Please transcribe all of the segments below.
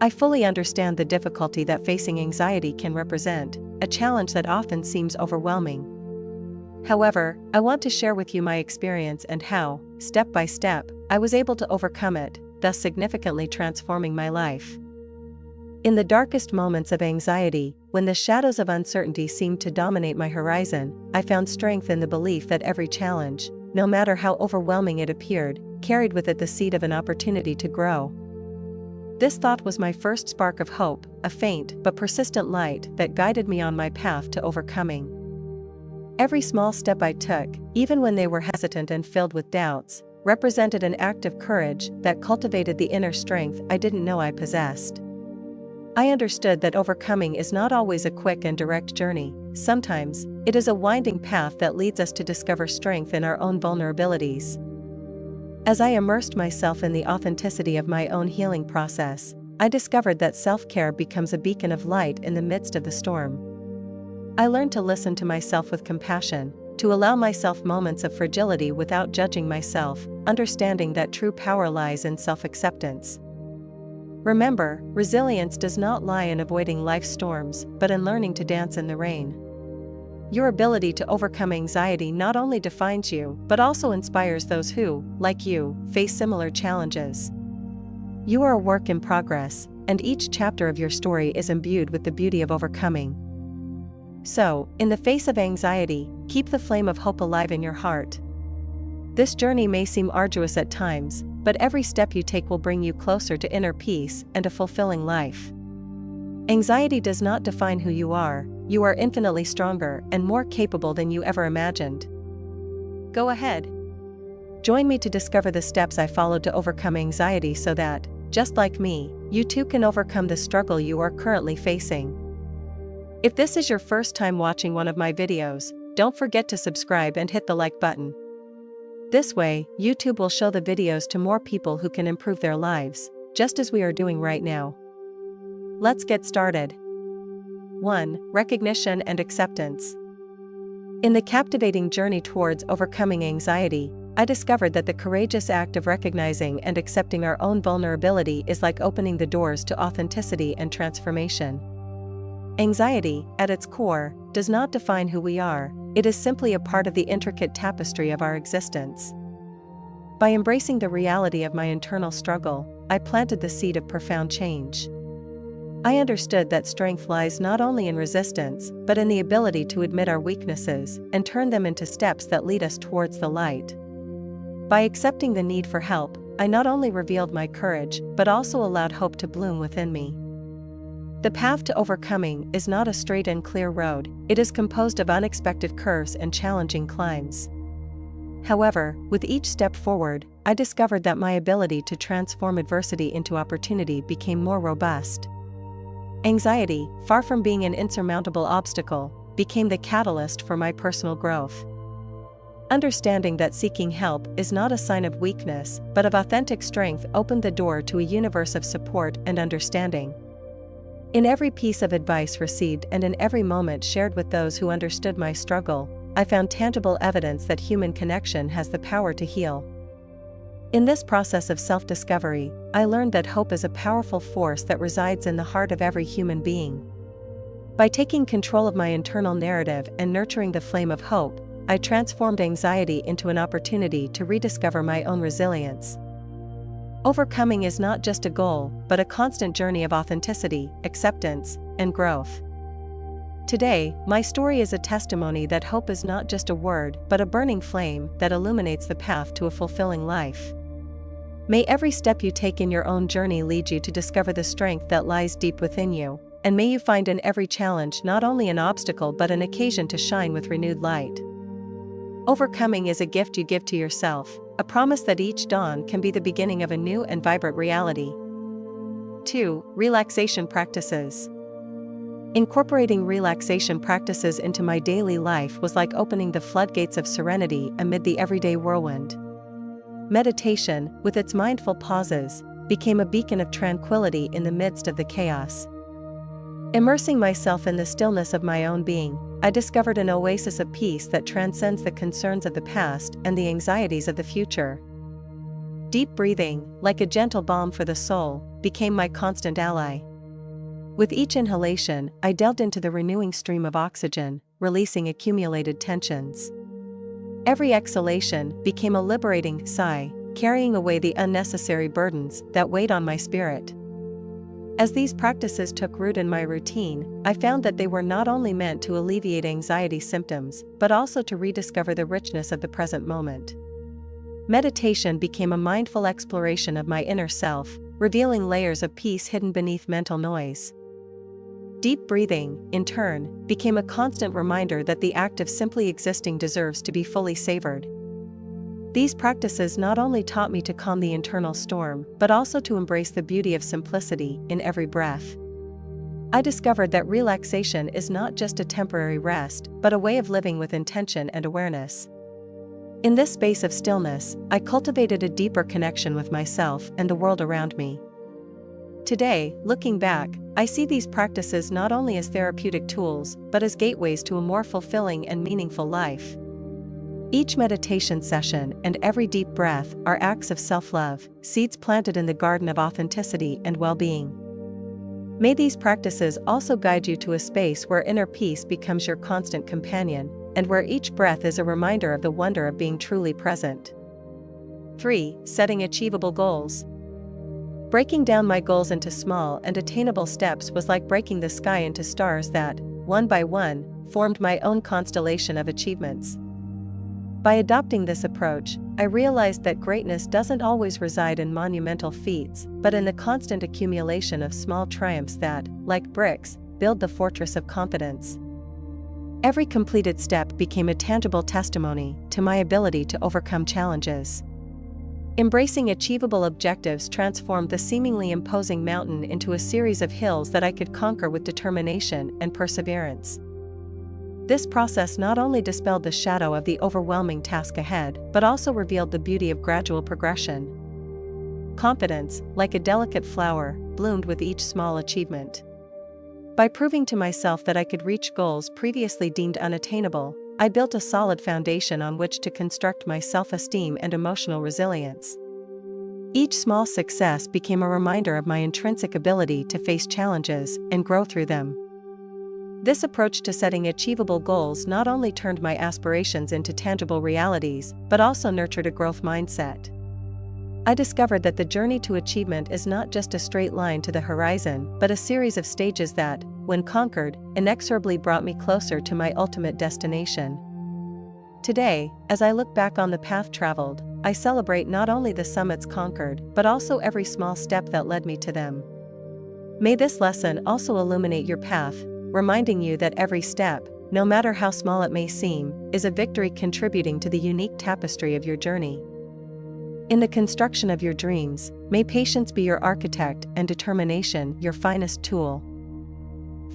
I fully understand the difficulty that facing anxiety can represent, a challenge that often seems overwhelming. However, I want to share with you my experience and how, step by step, I was able to overcome it, thus significantly transforming my life. In the darkest moments of anxiety, when the shadows of uncertainty seemed to dominate my horizon, I found strength in the belief that every challenge, no matter how overwhelming it appeared, carried with it the seed of an opportunity to grow. This thought was my first spark of hope, a faint but persistent light that guided me on my path to overcoming. Every small step I took, even when they were hesitant and filled with doubts, represented an act of courage that cultivated the inner strength I didn't know I possessed. I understood that overcoming is not always a quick and direct journey. Sometimes, it is a winding path that leads us to discover strength in our own vulnerabilities. As I immersed myself in the authenticity of my own healing process, I discovered that self-care becomes a beacon of light in the midst of the storm. I learned to listen to myself with compassion, to allow myself moments of fragility without judging myself, understanding that true power lies in self-acceptance. Remember, resilience does not lie in avoiding life's storms, but in learning to dance in the rain. Your ability to overcome anxiety not only defines you, but also inspires those who, like you, face similar challenges. You are a work in progress, and each chapter of your story is imbued with the beauty of overcoming. So, in the face of anxiety, keep the flame of hope alive in your heart. This journey may seem arduous at times, but every step you take will bring you closer to inner peace and a fulfilling life. Anxiety does not define who you are infinitely stronger and more capable than you ever imagined. Go ahead. Join me to discover the steps I followed to overcome anxiety so that, just like me, you too can overcome the struggle you are currently facing. If this is your first time watching one of my videos, don't forget to subscribe and hit the like button. This way, YouTube will show the videos to more people who can improve their lives, just as we are doing right now. Let's get started. 1. Recognition and acceptance. In the captivating journey towards overcoming anxiety, I discovered that the courageous act of recognizing and accepting our own vulnerability is like opening the doors to authenticity and transformation. Anxiety, at its core, does not define who we are, it is simply a part of the intricate tapestry of our existence. By embracing the reality of my internal struggle, I planted the seed of profound change. I understood that strength lies not only in resistance, but in the ability to admit our weaknesses and turn them into steps that lead us towards the light. By accepting the need for help, I not only revealed my courage, but also allowed hope to bloom within me. The path to overcoming is not a straight and clear road, it is composed of unexpected curves and challenging climbs. However, with each step forward, I discovered that my ability to transform adversity into opportunity became more robust. Anxiety, far from being an insurmountable obstacle, became the catalyst for my personal growth. Understanding that seeking help is not a sign of weakness, but of authentic strength opened the door to a universe of support and understanding. In every piece of advice received and in every moment shared with those who understood my struggle, I found tangible evidence that human connection has the power to heal. In this process of self-discovery, I learned that hope is a powerful force that resides in the heart of every human being. By taking control of my internal narrative and nurturing the flame of hope, I transformed anxiety into an opportunity to rediscover my own resilience. Overcoming is not just a goal, but a constant journey of authenticity, acceptance, and growth. Today, my story is a testimony that hope is not just a word, but a burning flame that illuminates the path to a fulfilling life. May every step you take in your own journey lead you to discover the strength that lies deep within you, and may you find in every challenge not only an obstacle but an occasion to shine with renewed light. Overcoming is a gift you give to yourself, a promise that each dawn can be the beginning of a new and vibrant reality. 2. Relaxation practices. Incorporating relaxation practices into my daily life was like opening the floodgates of serenity amid the everyday whirlwind. Meditation, with its mindful pauses, became a beacon of tranquility in the midst of the chaos. Immersing myself in the stillness of my own being, I discovered an oasis of peace that transcends the concerns of the past and the anxieties of the future. Deep breathing, like a gentle balm for the soul, became my constant ally. With each inhalation, I delved into the renewing stream of oxygen, releasing accumulated tensions. Every exhalation became a liberating sigh, carrying away the unnecessary burdens that weighed on my spirit. As these practices took root in my routine, I found that they were not only meant to alleviate anxiety symptoms, but also to rediscover the richness of the present moment. Meditation became a mindful exploration of my inner self, revealing layers of peace hidden beneath mental noise. Deep breathing, in turn, became a constant reminder that the act of simply existing deserves to be fully savored. These practices not only taught me to calm the internal storm, but also to embrace the beauty of simplicity in every breath. I discovered that relaxation is not just a temporary rest, but a way of living with intention and awareness. In this space of stillness, I cultivated a deeper connection with myself and the world around me. Today, looking back, I see these practices not only as therapeutic tools, but as gateways to a more fulfilling and meaningful life. Each meditation session and every deep breath are acts of self-love, seeds planted in the garden of authenticity and well-being. May these practices also guide you to a space where inner peace becomes your constant companion, and where each breath is a reminder of the wonder of being truly present. 3. Setting achievable goals. Breaking down my goals into small and attainable steps was like breaking the sky into stars that, one by one, formed my own constellation of achievements. By adopting this approach, I realized that greatness doesn't always reside in monumental feats, but in the constant accumulation of small triumphs that, like bricks, build the fortress of confidence. Every completed step became a tangible testimony to my ability to overcome challenges. Embracing achievable objectives transformed the seemingly imposing mountain into a series of hills that I could conquer with determination and perseverance. This process not only dispelled the shadow of the overwhelming task ahead, but also revealed the beauty of gradual progression. Confidence, like a delicate flower, bloomed with each small achievement. By proving to myself that I could reach goals previously deemed unattainable, I built a solid foundation on which to construct my self-esteem and emotional resilience. Each small success became a reminder of my intrinsic ability to face challenges and grow through them. This approach to setting achievable goals not only turned my aspirations into tangible realities, but also nurtured a growth mindset. I discovered that the journey to achievement is not just a straight line to the horizon, but a series of stages that, when conquered, inexorably brought me closer to my ultimate destination. Today, as I look back on the path traveled, I celebrate not only the summits conquered, but also every small step that led me to them. May this lesson also illuminate your path, reminding you that every step, no matter how small it may seem, is a victory contributing to the unique tapestry of your journey. In the construction of your dreams, may patience be your architect and determination your finest tool.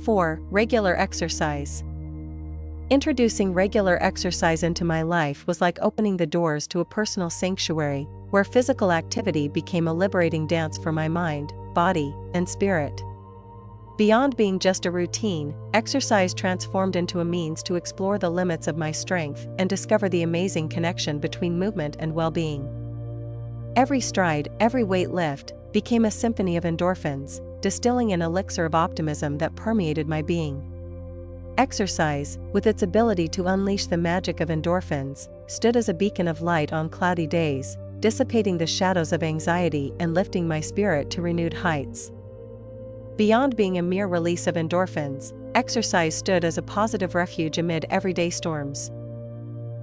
4. Regular exercise. Introducing regular exercise into my life was like opening the doors to a personal sanctuary, where physical activity became a liberating dance for my mind, body, and spirit. Beyond being just a routine, exercise transformed into a means to explore the limits of my strength and discover the amazing connection between movement and well-being. Every stride, every weight lift, became a symphony of endorphins, distilling an elixir of optimism that permeated my being. Exercise, with its ability to unleash the magic of endorphins, stood as a beacon of light on cloudy days, dissipating the shadows of anxiety and lifting my spirit to renewed heights. Beyond being a mere release of endorphins, exercise stood as a positive refuge amid everyday storms.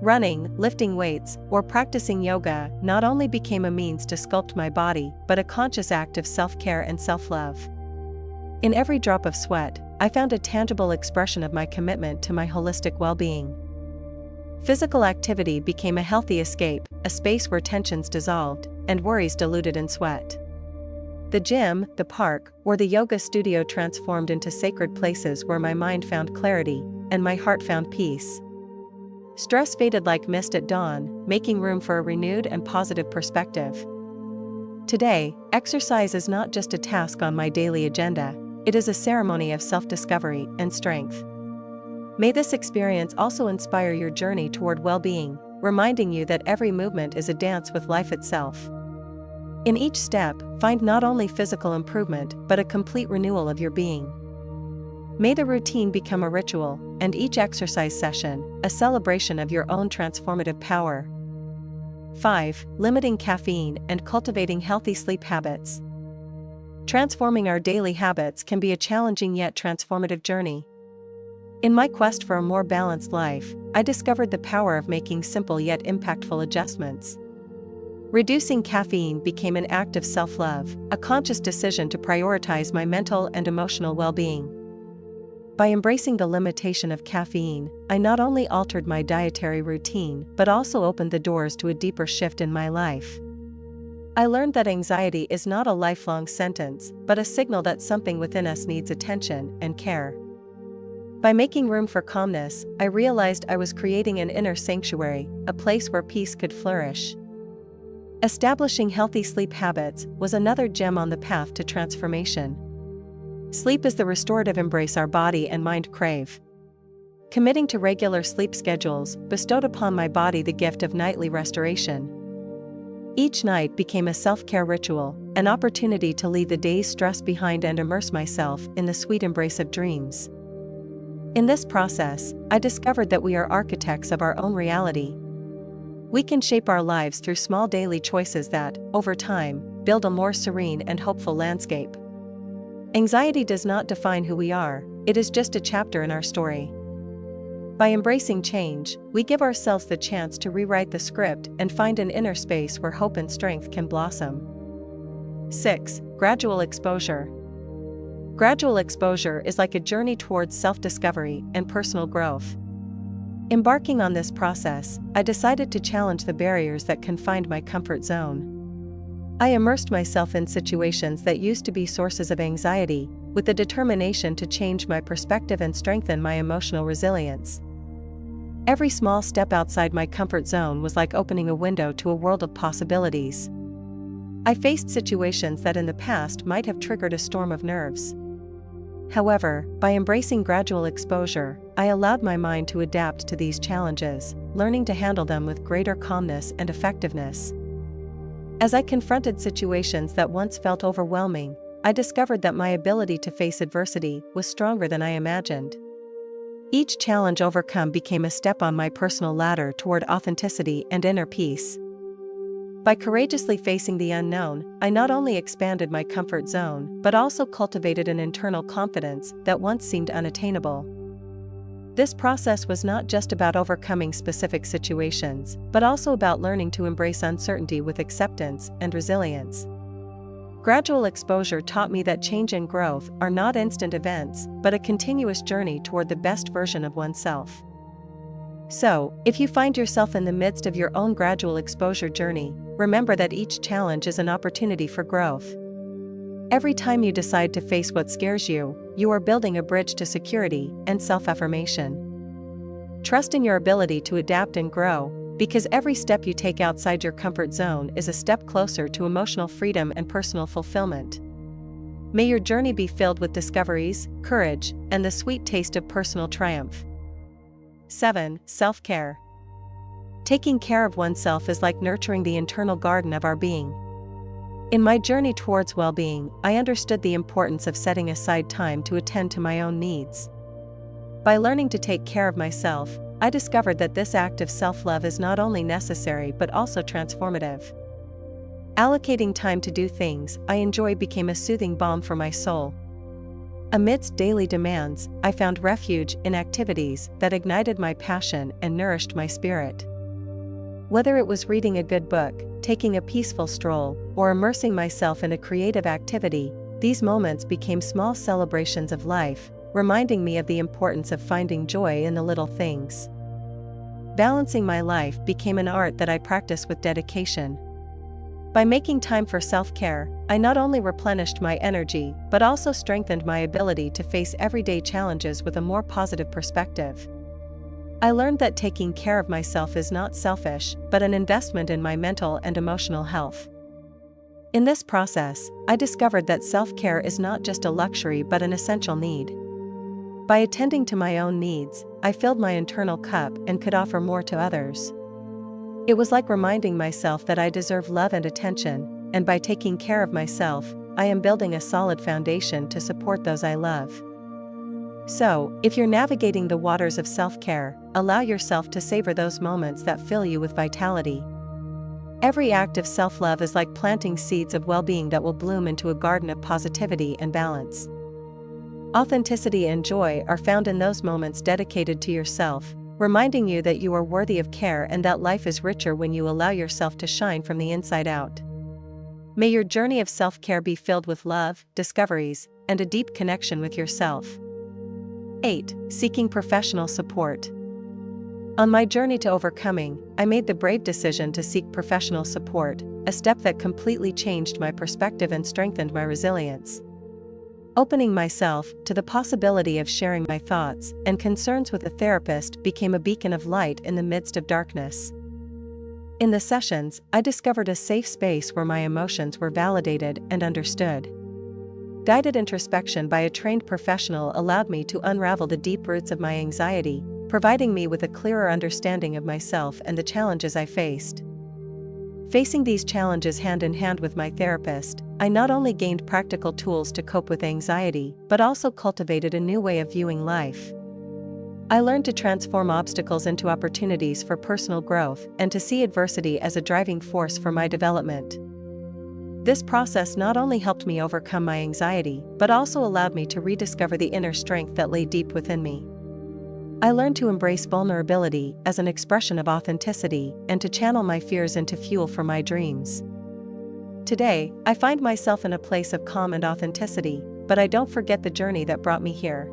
Running, lifting weights, or practicing yoga not only became a means to sculpt my body, but a conscious act of self-care and self-love. In every drop of sweat, I found a tangible expression of my commitment to my holistic well-being. Physical activity became a healthy escape, a space where tensions dissolved, and worries diluted in sweat. The gym, the park, or the yoga studio transformed into sacred places where my mind found clarity, and my heart found peace. Stress faded like mist at dawn, making room for a renewed and positive perspective. Today, exercise is not just a task on my daily agenda, it is a ceremony of self-discovery and strength. May this experience also inspire your journey toward well-being, reminding you that every movement is a dance with life itself. In each step, find not only physical improvement but a complete renewal of your being. May the routine become a ritual, and each exercise session, a celebration of your own transformative power. 5. Limiting caffeine and cultivating healthy sleep habits. Transforming our daily habits can be a challenging yet transformative journey. In my quest for a more balanced life, I discovered the power of making simple yet impactful adjustments. Reducing caffeine became an act of self-love, a conscious decision to prioritize my mental and emotional well-being. By embracing the limitation of caffeine, I not only altered my dietary routine but also opened the doors to a deeper shift in my life. I learned that anxiety is not a lifelong sentence, but a signal that something within us needs attention and care. By making room for calmness, I realized I was creating an inner sanctuary, a place where peace could flourish. Establishing healthy sleep habits was another gem on the path to transformation. Sleep is the restorative embrace our body and mind crave. Committing to regular sleep schedules bestowed upon my body the gift of nightly restoration. Each night became a self-care ritual, an opportunity to leave the day's stress behind and immerse myself in the sweet embrace of dreams. In this process, I discovered that we are architects of our own reality. We can shape our lives through small daily choices that, over time, build a more serene and hopeful landscape. Anxiety does not define who we are, it is just a chapter in our story. By embracing change, we give ourselves the chance to rewrite the script and find an inner space where hope and strength can blossom. 6. Gradual exposure. Gradual exposure is like a journey towards self-discovery and personal growth. Embarking on this process, I decided to challenge the barriers that confined my comfort zone. I immersed myself in situations that used to be sources of anxiety, with the determination to change my perspective and strengthen my emotional resilience. Every small step outside my comfort zone was like opening a window to a world of possibilities. I faced situations that in the past might have triggered a storm of nerves. However, by embracing gradual exposure, I allowed my mind to adapt to these challenges, learning to handle them with greater calmness and effectiveness. As I confronted situations that once felt overwhelming, I discovered that my ability to face adversity was stronger than I imagined. Each challenge overcome became a step on my personal ladder toward authenticity and inner peace. By courageously facing the unknown, I not only expanded my comfort zone but also cultivated an internal confidence that once seemed unattainable. This process was not just about overcoming specific situations, but also about learning to embrace uncertainty with acceptance and resilience. Gradual exposure taught me that change and growth are not instant events, but a continuous journey toward the best version of oneself. So, if you find yourself in the midst of your own gradual exposure journey, remember that each challenge is an opportunity for growth. Every time you decide to face what scares you, you are building a bridge to security and self-affirmation. Trust in your ability to adapt and grow, because every step you take outside your comfort zone is a step closer to emotional freedom and personal fulfillment. May your journey be filled with discoveries, courage, and the sweet taste of personal triumph. 7. Self-care. Taking care of oneself is like nurturing the internal garden of our being. In my journey towards well-being, I understood the importance of setting aside time to attend to my own needs. By learning to take care of myself, I discovered that this act of self-love is not only necessary but also transformative. Allocating time to do things I enjoy became a soothing balm for my soul. Amidst daily demands, I found refuge in activities that ignited my passion and nourished my spirit. Whether it was reading a good book, taking a peaceful stroll, or immersing myself in a creative activity, these moments became small celebrations of life, reminding me of the importance of finding joy in the little things. Balancing my life became an art that I practice with dedication. By making time for self-care, I not only replenished my energy but also strengthened my ability to face everyday challenges with a more positive perspective. I learned that taking care of myself is not selfish, but an investment in my mental and emotional health. In this process, I discovered that self-care is not just a luxury but an essential need. By attending to my own needs, I filled my internal cup and could offer more to others. It was like reminding myself that I deserve love and attention, and by taking care of myself, I am building a solid foundation to support those I love. So, if you're navigating the waters of self-care, allow yourself to savor those moments that fill you with vitality. Every act of self-love is like planting seeds of well-being that will bloom into a garden of positivity and balance. Authenticity and joy are found in those moments dedicated to yourself, reminding you that you are worthy of care and that life is richer when you allow yourself to shine from the inside out. May your journey of self-care be filled with love, discoveries, and a deep connection with yourself. 8. Seeking professional support. On my journey to overcoming, I made the brave decision to seek professional support, a step that completely changed my perspective and strengthened my resilience. Opening myself to the possibility of sharing my thoughts and concerns with a therapist became a beacon of light in the midst of darkness. In the sessions, I discovered a safe space where my emotions were validated and understood. Guided introspection by a trained professional allowed me to unravel the deep roots of my anxiety, providing me with a clearer understanding of myself and the challenges I faced. Facing these challenges hand in hand with my therapist, I not only gained practical tools to cope with anxiety, but also cultivated a new way of viewing life. I learned to transform obstacles into opportunities for personal growth and to see adversity as a driving force for my development. This process not only helped me overcome my anxiety, but also allowed me to rediscover the inner strength that lay deep within me. I learned to embrace vulnerability as an expression of authenticity and to channel my fears into fuel for my dreams. Today, I find myself in a place of calm and authenticity, but I don't forget the journey that brought me here.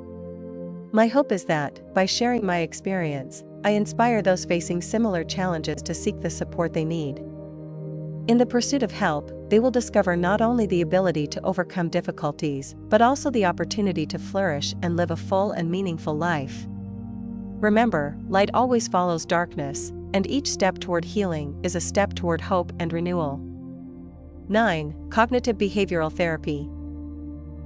My hope is that, by sharing my experience, I inspire those facing similar challenges to seek the support they need. In the pursuit of help, they will discover not only the ability to overcome difficulties, but also the opportunity to flourish and live a full and meaningful life. Remember, light always follows darkness, and each step toward healing is a step toward hope and renewal. 9. Cognitive behavioral therapy.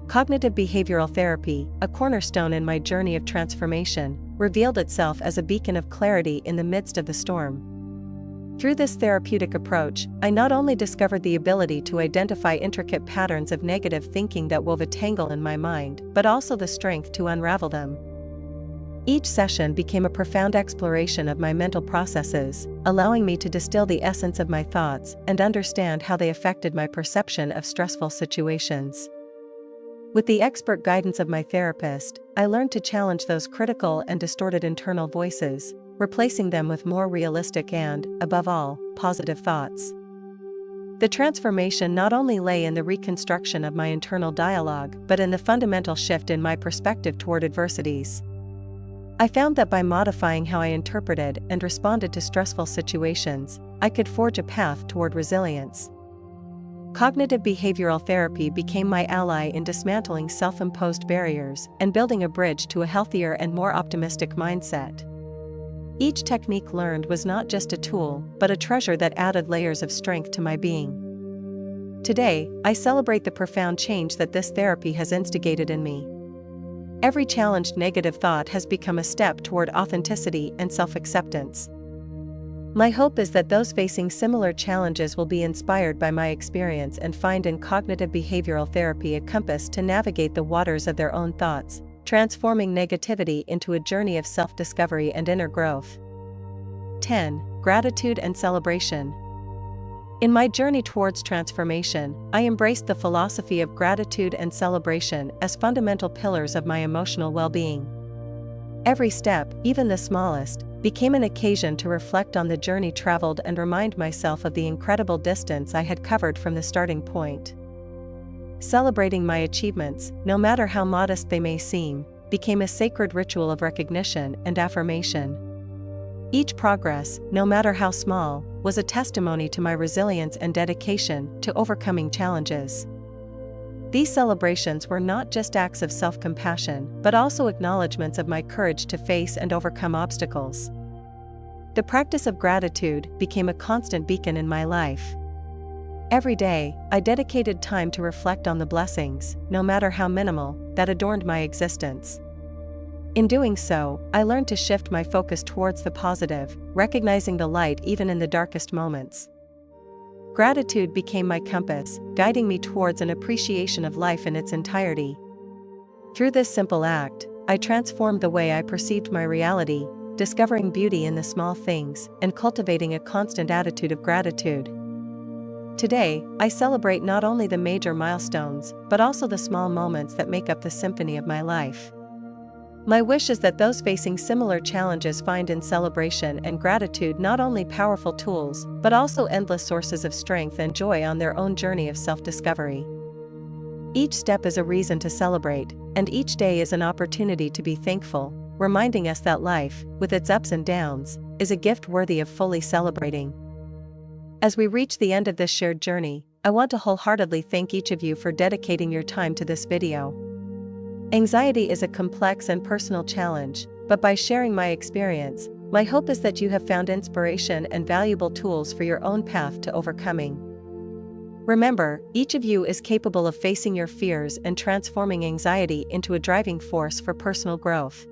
Cognitive behavioral therapy, a cornerstone in my journey of transformation, revealed itself as a beacon of clarity in the midst of the storm. Through this therapeutic approach, I not only discovered the ability to identify intricate patterns of negative thinking that wove a tangle in my mind, but also the strength to unravel them. Each session became a profound exploration of my mental processes, allowing me to distill the essence of my thoughts and understand how they affected my perception of stressful situations. With the expert guidance of my therapist, I learned to challenge those critical and distorted internal voices, replacing them with more realistic and, above all, positive thoughts. The transformation not only lay in the reconstruction of my internal dialogue, but in the fundamental shift in my perspective toward adversities. I found that by modifying how I interpreted and responded to stressful situations, I could forge a path toward resilience. Cognitive behavioral therapy became my ally in dismantling self-imposed barriers and building a bridge to a healthier and more optimistic mindset. Each technique learned was not just a tool, but a treasure that added layers of strength to my being. Today, I celebrate the profound change that this therapy has instigated in me. Every challenged negative thought has become a step toward authenticity and self-acceptance. My hope is that those facing similar challenges will be inspired by my experience and find in cognitive behavioral therapy a compass to navigate the waters of their own thoughts, transforming negativity into a journey of self-discovery and inner growth. 10. Gratitude and celebration. In my journey towards transformation, I embraced the philosophy of gratitude and celebration as fundamental pillars of my emotional well-being. Every step, even the smallest, became an occasion to reflect on the journey traveled and remind myself of the incredible distance I had covered from the starting point. Celebrating my achievements, no matter how modest they may seem, became a sacred ritual of recognition and affirmation. Each progress, no matter how small, was a testimony to my resilience and dedication to overcoming challenges. These celebrations were not just acts of self-compassion, but also acknowledgments of my courage to face and overcome obstacles. The practice of gratitude became a constant beacon in my life. Every day, I dedicated time to reflect on the blessings, no matter how minimal, that adorned my existence. In doing so, I learned to shift my focus towards the positive, recognizing the light even in the darkest moments. Gratitude became my compass, guiding me towards an appreciation of life in its entirety. Through this simple act, I transformed the way I perceived my reality, discovering beauty in the small things and cultivating a constant attitude of gratitude. Today, I celebrate not only the major milestones, but also the small moments that make up the symphony of my life. My wish is that those facing similar challenges find in celebration and gratitude not only powerful tools, but also endless sources of strength and joy on their own journey of self-discovery. Each step is a reason to celebrate, and each day is an opportunity to be thankful, reminding us that life, with its ups and downs, is a gift worthy of fully celebrating. As we reach the end of this shared journey, I want to wholeheartedly thank each of you for dedicating your time to this video. Anxiety is a complex and personal challenge, but by sharing my experience, my hope is that you have found inspiration and valuable tools for your own path to overcoming. Remember, each of you is capable of facing your fears and transforming anxiety into a driving force for personal growth.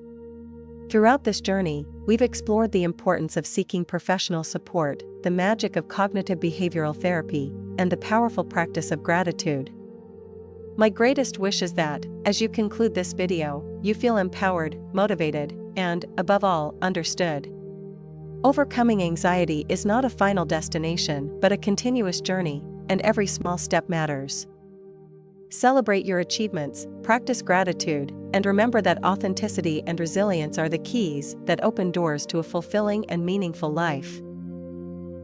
Throughout this journey, we've explored the importance of seeking professional support, the magic of cognitive behavioral therapy, and the powerful practice of gratitude. My greatest wish is that, as you conclude this video, you feel empowered, motivated, and, above all, understood. Overcoming anxiety is not a final destination, but a continuous journey, and every small step matters. Celebrate your achievements, practice gratitude, and remember that authenticity and resilience are the keys that open doors to a fulfilling and meaningful life.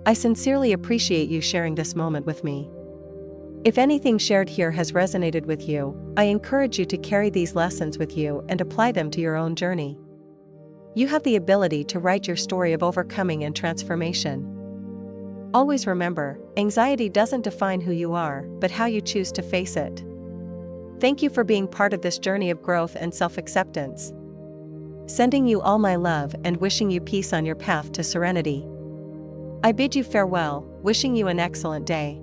I sincerely appreciate you sharing this moment with me. If anything shared here has resonated with you, I encourage you to carry these lessons with you and apply them to your own journey. You have the ability to write your story of overcoming and transformation. Always remember, anxiety doesn't define who you are, but how you choose to face it. Thank you for being part of this journey of growth and self-acceptance. Sending you all my love and wishing you peace on your path to serenity. I bid you farewell, wishing you an excellent day.